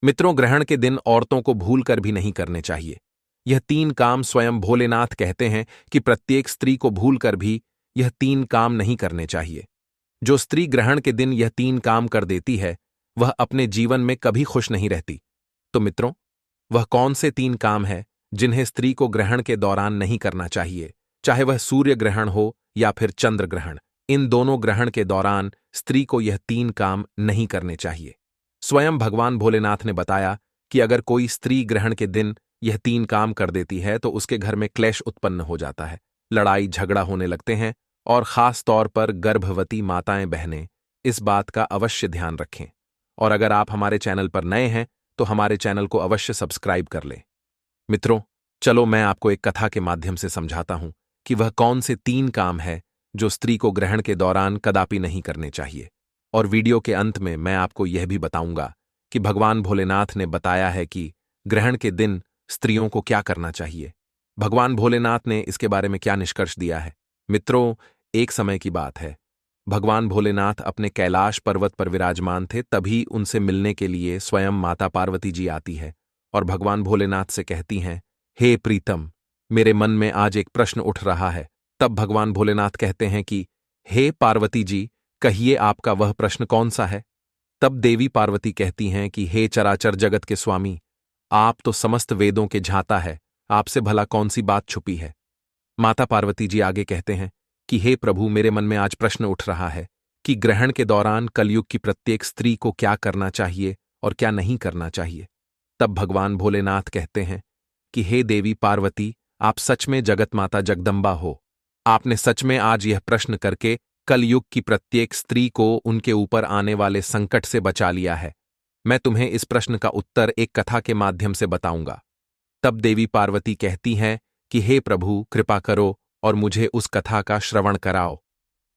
मित्रों, ग्रहण के दिन औरतों को भूल कर भी नहीं करने चाहिए। यह 3 काम स्वयं भोलेनाथ कहते हैं कि प्रत्येक स्त्री को भूल कर भी यह 3 काम नहीं करने चाहिए। जो स्त्री ग्रहण के दिन यह 3 काम कर देती है, वह अपने जीवन में कभी खुश नहीं रहती। तो मित्रों, वह कौन से 3 काम है जिन्हें स्त्री को ग्रहण के दौरान नहीं करना चाहिए, चाहे वह सूर्य ग्रहण हो या फिर चंद्र ग्रहण। इन दोनों ग्रहण के दौरान स्त्री को यह 3 काम नहीं करने चाहिए। स्वयं भगवान भोलेनाथ ने बताया कि अगर कोई स्त्री ग्रहण के दिन यह 3 काम कर देती है तो उसके घर में क्लेश उत्पन्न हो जाता है, लड़ाई झगड़ा होने लगते हैं, और खास तौर पर गर्भवती माताएं बहनें इस बात का अवश्य ध्यान रखें। और अगर आप हमारे चैनल पर नए हैं तो हमारे चैनल को अवश्य सब्सक्राइब कर लें। मित्रों, चलो मैं आपको एक कथा के माध्यम से समझाता हूं कि वह कौन से 3 काम है जो स्त्री को ग्रहण के दौरान कदापि नहीं करने चाहिए। और वीडियो के अंत में मैं आपको यह भी बताऊंगा कि भगवान भोलेनाथ ने बताया है कि ग्रहण के दिन स्त्रियों को क्या करना चाहिए। भगवान भोलेनाथ ने इसके बारे में क्या निष्कर्ष दिया है। मित्रों, एक समय की बात है, भगवान भोलेनाथ अपने कैलाश पर्वत पर विराजमान थे। तभी उनसे मिलने के लिए स्वयं माता पार्वती जी आती है और भगवान भोलेनाथ से कहती हैं, हे प्रीतम, मेरे मन में आज एक प्रश्न उठ रहा है। तब भगवान भोलेनाथ कहते हैं कि हे पार्वती जी, कहिए आपका वह प्रश्न कौन सा है। तब देवी पार्वती कहती हैं कि हे चराचर जगत के स्वामी, आप तो समस्त वेदों के झाता है, आपसे भला कौन सी बात छुपी है। माता पार्वती जी आगे कहते हैं कि हे प्रभु, मेरे मन में आज प्रश्न उठ रहा है कि ग्रहण के दौरान कलयुग की प्रत्येक स्त्री को क्या करना चाहिए और क्या नहीं करना चाहिए। तब भगवान भोलेनाथ कहते हैं कि हे देवी पार्वती, आप सच में जगत माता जगदम्बा हो। आपने सच में आज यह प्रश्न करके कलयुग की प्रत्येक स्त्री को उनके ऊपर आने वाले संकट से बचा लिया है। मैं तुम्हें इस प्रश्न का उत्तर एक कथा के माध्यम से बताऊंगा। तब देवी पार्वती कहती हैं कि हे प्रभु, कृपा करो और मुझे उस कथा का श्रवण कराओ।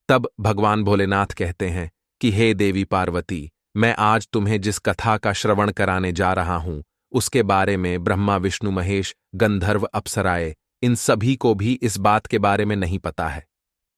तब भगवान भोलेनाथ कहते हैं कि हे देवी पार्वती, मैं आज तुम्हें जिस कथा का श्रवण कराने जा रहा हूं, उसके बारे में ब्रह्मा विष्णु महेश गंधर्व अप्सराएं इन सभी को भी इस बात के बारे में नहीं पता है।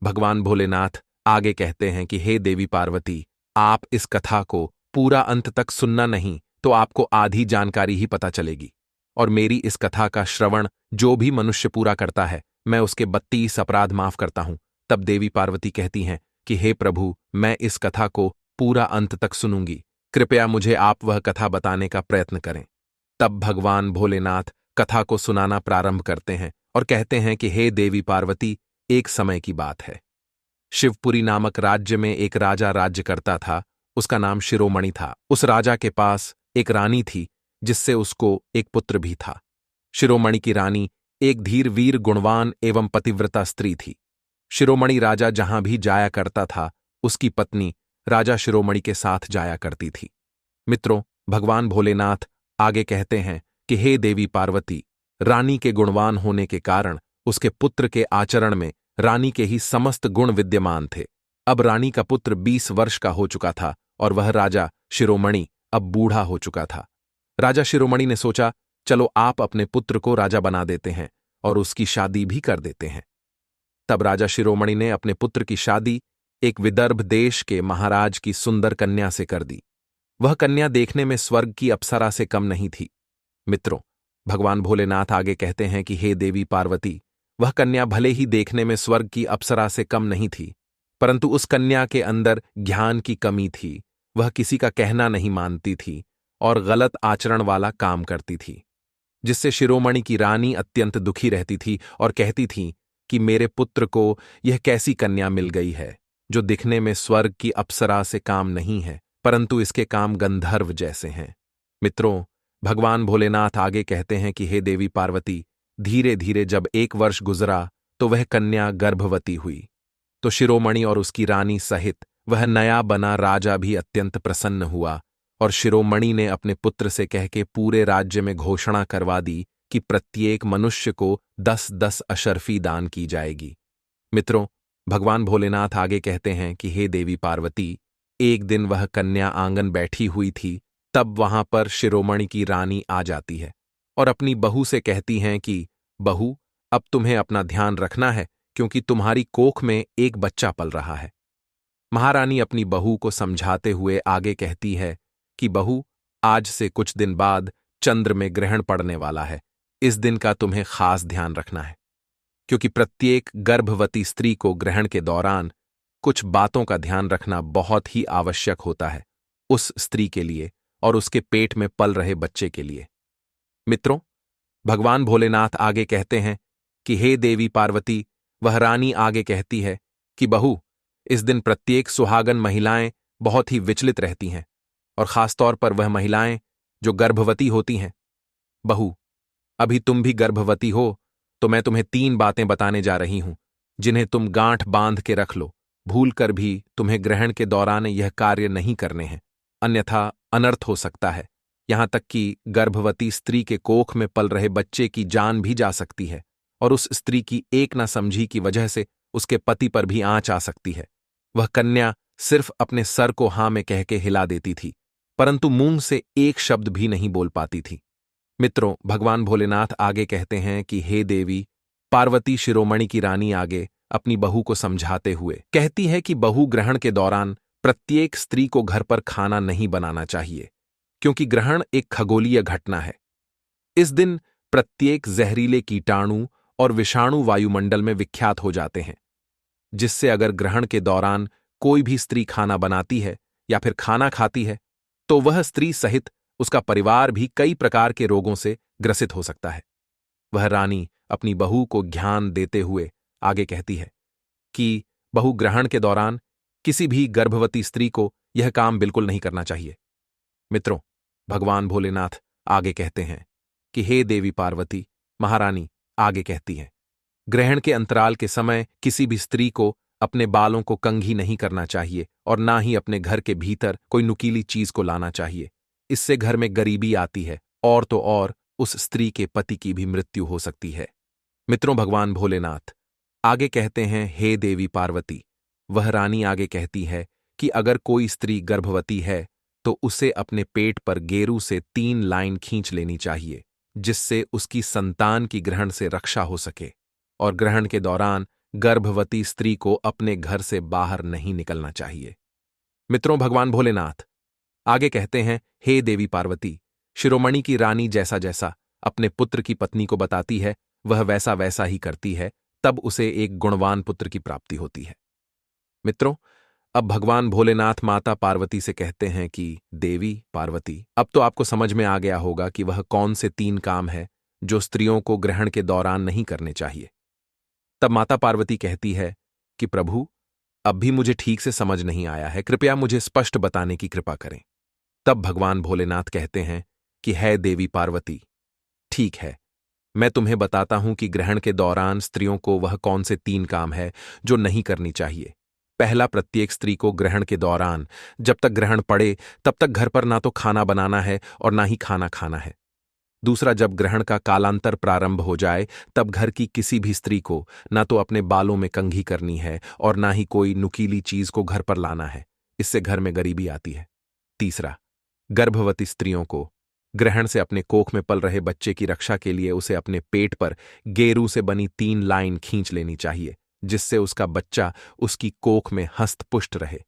भगवान भोलेनाथ आगे कहते हैं कि हे देवी पार्वती, आप इस कथा को पूरा अंत तक सुनना नहीं तो आपको आधी जानकारी ही पता चलेगी। और मेरी इस कथा का श्रवण जो भी मनुष्य पूरा करता है, मैं उसके 32 अपराध माफ करता हूं। तब देवी पार्वती कहती हैं कि हे प्रभु, मैं इस कथा को पूरा अंत तक सुनूंगी, कृपया मुझे आप वह कथा बताने का प्रयत्न करें। तब भगवान भोलेनाथ कथा को सुनाना प्रारंभ करते हैं और कहते हैं कि हे देवी पार्वती, एक समय की बात है। शिवपुरी नामक राज्य में एक राजा राज्य करता था। उसका नाम शिरोमणि था। उस राजा के पास एक रानी थी जिससे उसको एक पुत्र भी था। शिरोमणि की रानी एक धीर वीर गुणवान एवं पतिव्रता स्त्री थी। शिरोमणि राजा जहां भी जाया करता था, उसकी पत्नी राजा शिरोमणि के साथ जाया करती थी। मित्रों, भगवान भोलेनाथ आगे कहते हैं कि हे देवी पार्वती, रानी के गुणवान होने के कारण उसके पुत्र के आचरण में रानी के ही समस्त गुण विद्यमान थे। अब रानी का पुत्र 20 वर्ष का हो चुका था और वह राजा शिरोमणि अब बूढ़ा हो चुका था। राजा शिरोमणि ने सोचा, चलो आप अपने पुत्र को राजा बना देते हैं और उसकी शादी भी कर देते हैं। तब राजा शिरोमणि ने अपने पुत्र की शादी एक विदर्भ देश के महाराज की सुंदर कन्या से कर दी। वह कन्या देखने में स्वर्ग की अप्सरा से कम नहीं थी। मित्रों, भगवान भोलेनाथ आगे कहते हैं कि हे देवी पार्वती, वह कन्या भले ही देखने में स्वर्ग की अप्सरा से कम नहीं थी, परंतु उस कन्या के अंदर ज्ञान की कमी थी। वह किसी का कहना नहीं मानती थी और गलत आचरण वाला काम करती थी, जिससे शिरोमणि की रानी अत्यंत दुखी रहती थी और कहती थी कि मेरे पुत्र को यह कैसी कन्या मिल गई है जो दिखने में स्वर्ग की अप्सरा से काम नहीं है, परंतु इसके काम गंधर्व जैसे हैं। मित्रों, भगवान भोलेनाथ आगे कहते हैं कि हे देवी पार्वती, धीरे धीरे जब 1 वर्ष गुजरा तो वह कन्या गर्भवती हुई। तो शिरोमणि और उसकी रानी सहित वह नया बना राजा भी अत्यंत प्रसन्न हुआ और शिरोमणि ने अपने पुत्र से कह के पूरे राज्य में घोषणा करवा दी कि प्रत्येक मनुष्य को 10-10 अशर्फी दान की जाएगी। मित्रों, भगवान भोलेनाथ आगे कहते हैं कि हे देवी पार्वती, एक दिन वह कन्या आंगन बैठी हुई थी। तब वहां पर शिरोमणि की रानी आ जाती है और अपनी बहू से कहती हैं कि बहू, अब तुम्हें अपना ध्यान रखना है क्योंकि तुम्हारी कोख में एक बच्चा पल रहा है। महारानी अपनी बहू को समझाते हुए आगे कहती है कि बहू, आज से कुछ दिन बाद चंद्र में ग्रहण पड़ने वाला है। इस दिन का तुम्हें खास ध्यान रखना है, क्योंकि प्रत्येक गर्भवती स्त्री को ग्रहण के दौरान कुछ बातों का ध्यान रखना बहुत ही आवश्यक होता है, उस स्त्री के लिए और उसके पेट में पल रहे बच्चे के लिए। मित्रों, भगवान भोलेनाथ आगे कहते हैं कि हे देवी पार्वती, वह रानी आगे कहती है कि बहू, इस दिन प्रत्येक सुहागन महिलाएं बहुत ही विचलित रहती हैं, और खासतौर पर वह महिलाएं जो गर्भवती होती हैं। बहू, अभी तुम भी गर्भवती हो, तो मैं तुम्हें 3 बातें बताने जा रही हूं, जिन्हें तुम गांठ बांध के रख लो। भूल कर भी तुम्हें ग्रहण के दौरान यह कार्य नहीं करने हैं, अन्यथा अनर्थ हो सकता है। यहां तक कि गर्भवती स्त्री के कोख में पल रहे बच्चे की जान भी जा सकती है, और उस स्त्री की एक न समझी की वजह से उसके पति पर भी आंच आ सकती है। वह कन्या सिर्फ अपने सर को हां में कह के हिला देती थी, परंतु मुंह से एक शब्द भी नहीं बोल पाती थी। मित्रों, भगवान भोलेनाथ आगे कहते हैं कि हे देवी पार्वती, शिरोमणि की रानी आगे अपनी बहू को समझाते हुए कहती है कि बहू, ग्रहण के दौरान प्रत्येक स्त्री को घर पर खाना नहीं बनाना चाहिए, क्योंकि ग्रहण एक खगोलीय घटना है। इस दिन प्रत्येक जहरीले कीटाणु और विषाणु वायुमंडल में विख्यात हो जाते हैं, जिससे अगर ग्रहण के दौरान कोई भी स्त्री खाना बनाती है या फिर खाना खाती है, तो वह स्त्री सहित उसका परिवार भी कई प्रकार के रोगों से ग्रसित हो सकता है। वह रानी अपनी बहू को ज्ञान देते हुए आगे कहती है कि बहू, ग्रहण के दौरान किसी भी गर्भवती स्त्री को यह काम बिल्कुल नहीं करना चाहिए। मित्रों, भगवान भोलेनाथ आगे कहते हैं कि हे देवी पार्वती, महारानी आगे कहती हैं, ग्रहण के अंतराल के समय किसी भी स्त्री को अपने बालों को कंघी नहीं करना चाहिए और ना ही अपने घर के भीतर कोई नुकीली चीज को लाना चाहिए। इससे घर में गरीबी आती है, और तो और उस स्त्री के पति की भी मृत्यु हो सकती है। मित्रों, भगवान भोलेनाथ आगे कहते हैं, हे देवी पार्वती, वह रानी आगे कहती है कि अगर कोई स्त्री गर्भवती है तो उसे अपने पेट पर गेरू से 3 लाइन खींच लेनी चाहिए, जिससे उसकी संतान की ग्रहण से रक्षा हो सके, और ग्रहण के दौरान गर्भवती स्त्री को अपने घर से बाहर नहीं निकलना चाहिए। मित्रों, भगवान भोलेनाथ आगे कहते हैं, हे देवी पार्वती, शिरोमणि की रानी जैसा जैसा अपने पुत्र की पत्नी को बताती है, वह वैसा वैसा ही करती है, तब उसे एक गुणवान पुत्र की प्राप्ति होती है। मित्रों, अब भगवान भोलेनाथ माता पार्वती से कहते हैं कि देवी पार्वती, अब तो आपको समझ में आ गया होगा कि वह कौन से 3 काम है जो स्त्रियों को ग्रहण के दौरान नहीं करने चाहिए। तब माता पार्वती कहती है कि प्रभु, अब भी मुझे ठीक से समझ नहीं आया है, कृपया मुझे स्पष्ट बताने की कृपा करें। तब भगवान भोलेनाथ कहते हैं कि है देवी पार्वती, ठीक है, मैं तुम्हें बताता हूं कि ग्रहण के दौरान स्त्रियों को वह कौन से 3 काम है जो नहीं करनी चाहिए। पहला, प्रत्येक स्त्री को ग्रहण के दौरान जब तक ग्रहण पड़े तब तक घर पर ना तो खाना बनाना है और ना ही खाना खाना है। दूसरा, जब ग्रहण का कालांतर प्रारंभ हो जाए तब घर की किसी भी स्त्री को ना तो अपने बालों में कंघी करनी है और ना ही कोई नुकीली चीज को घर पर लाना है, इससे घर में गरीबी आती है। तीसरा, गर्भवती स्त्रियों को ग्रहण से अपने कोख में पल रहे बच्चे की रक्षा के लिए उसे अपने पेट पर गेरू से बनी 3 लाइन खींच लेनी चाहिए, जिससे उसका बच्चा उसकी कोख में हस्तपुष्ट रहे।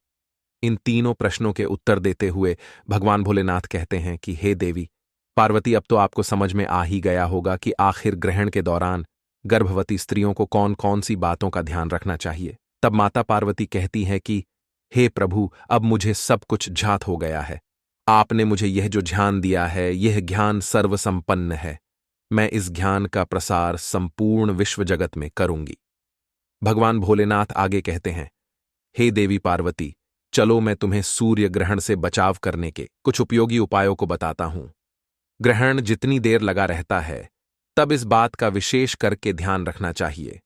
इन तीनों प्रश्नों के उत्तर देते हुए भगवान भोलेनाथ कहते हैं कि हे देवी पार्वती, अब तो आपको समझ में आ ही गया होगा कि आखिर ग्रहण के दौरान गर्भवती स्त्रियों को कौन कौन सी बातों का ध्यान रखना चाहिए। तब माता पार्वती कहती है कि हे प्रभु, अब मुझे सब कुछ ज्ञात हो गया है। आपने मुझे यह जो ज्ञान दिया है, यह ज्ञान सर्वसंपन्न है। मैं इस ज्ञान का प्रसार संपूर्ण विश्व जगत में करूंगी। भगवान भोलेनाथ आगे कहते हैं, हे देवी पार्वती, चलो मैं तुम्हें सूर्य ग्रहण से बचाव करने के कुछ उपयोगी उपायों को बताता हूं। ग्रहण जितनी देर लगा रहता है, तब इस बात का विशेष करके ध्यान रखना चाहिए।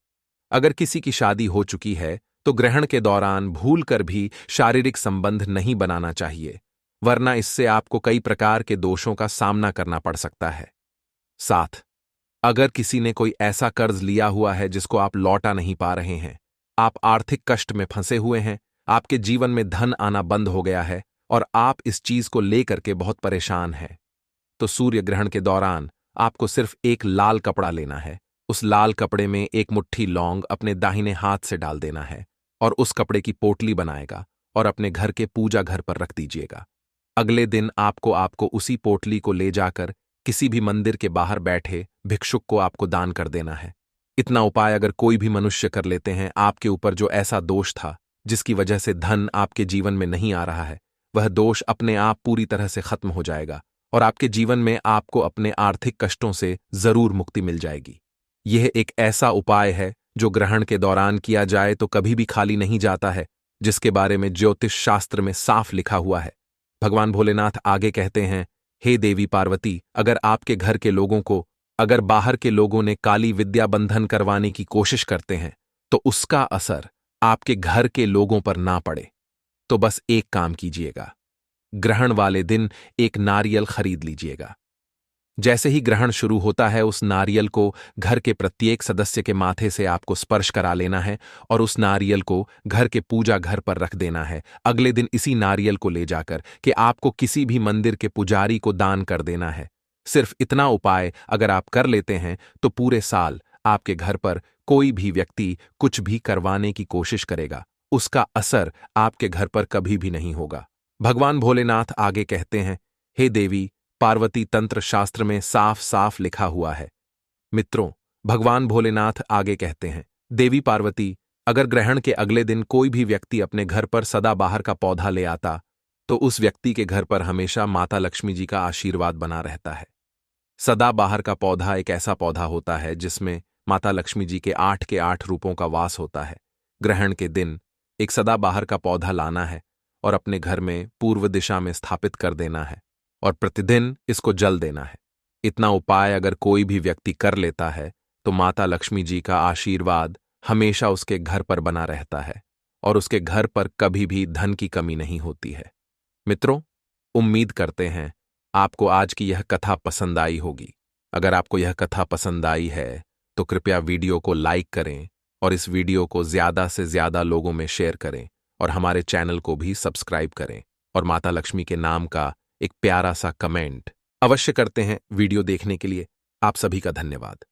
अगर किसी की शादी हो चुकी है तो ग्रहण के दौरान भूल कर भी शारीरिक संबंध नहीं बनाना चाहिए, वरना इससे आपको कई प्रकार के दोषों का सामना करना पड़ सकता है। 7, अगर किसी ने कोई ऐसा कर्ज लिया हुआ है जिसको आप लौटा नहीं पा रहे हैं, आप आर्थिक कष्ट में फंसे हुए हैं, आपके जीवन में धन आना बंद हो गया है और आप इस चीज को लेकर के बहुत परेशान हैं, तो सूर्य ग्रहण के दौरान आपको सिर्फ एक लाल कपड़ा लेना है। उस लाल कपड़े में एक मुट्ठी लौंग अपने दाहिने हाथ से डाल देना है और उस कपड़े की पोटली बनाएगा और अपने घर के पूजा घर पर रख दीजिएगा। अगले दिन आपको आपको उसी पोटली को ले जाकर किसी भी मंदिर के बाहर बैठे भिक्षुक को आपको दान कर देना है। इतना उपाय अगर कोई भी मनुष्य कर लेते हैं, आपके ऊपर जो ऐसा दोष था जिसकी वजह से धन आपके जीवन में नहीं आ रहा है, वह दोष अपने आप पूरी तरह से खत्म हो जाएगा और आपके जीवन में आपको अपने आर्थिक कष्टों से जरूर मुक्ति मिल जाएगी। यह एक ऐसा उपाय है जो ग्रहण के दौरान किया जाए तो कभी भी खाली नहीं जाता है, जिसके बारे में ज्योतिष शास्त्र में साफ लिखा हुआ है। भगवान भोलेनाथ आगे कहते हैं, हे देवी पार्वती, अगर आपके घर के लोगों को, अगर बाहर के लोगों ने काली विद्या बंधन करवाने की कोशिश करते हैं तो उसका असर आपके घर के लोगों पर ना पड़े तो बस एक काम कीजिएगा, ग्रहण वाले दिन एक नारियल खरीद लीजिएगा। जैसे ही ग्रहण शुरू होता है, उस नारियल को घर के प्रत्येक सदस्य के माथे से आपको स्पर्श करा लेना है और उस नारियल को घर के पूजा घर पर रख देना है। अगले दिन इसी नारियल को ले जाकर कि आपको किसी भी मंदिर के पुजारी को दान कर देना है। सिर्फ इतना उपाय अगर आप कर लेते हैं तो पूरे साल आपके घर पर कोई भी व्यक्ति कुछ भी करवाने की कोशिश करेगा, उसका असर आपके घर पर कभी भी नहीं होगा। भगवान भोलेनाथ आगे कहते हैं, हे देवी पार्वती, तंत्र शास्त्र में साफ साफ लिखा हुआ है। मित्रों, भगवान भोलेनाथ आगे कहते हैं, देवी पार्वती, अगर ग्रहण के अगले दिन कोई भी व्यक्ति अपने घर पर सदाबहार का पौधा ले आता तो उस व्यक्ति के घर पर हमेशा माता लक्ष्मी जी का आशीर्वाद बना रहता है। सदाबहार का पौधा एक ऐसा पौधा होता है जिसमें माता लक्ष्मी जी के 8 के 8 रूपों का वास होता है। ग्रहण के दिन एक सदाबहार का पौधा लाना है और अपने घर में पूर्व दिशा में स्थापित कर देना है और प्रतिदिन इसको जल देना है। इतना उपाय अगर कोई भी व्यक्ति कर लेता है तो माता लक्ष्मी जी का आशीर्वाद हमेशा उसके घर पर बना रहता है और उसके घर पर कभी भी धन की कमी नहीं होती है। मित्रों, उम्मीद करते हैं आपको आज की यह कथा पसंद आई होगी। अगर आपको यह कथा पसंद आई है तो कृपया वीडियो को लाइक करें और इस वीडियो को ज्यादा से ज्यादा लोगों में शेयर करें और हमारे चैनल को भी सब्सक्राइब करें और माता लक्ष्मी के नाम का एक प्यारा सा कमेंट अवश्य करते हैं। वीडियो देखने के लिए आप सभी का धन्यवाद।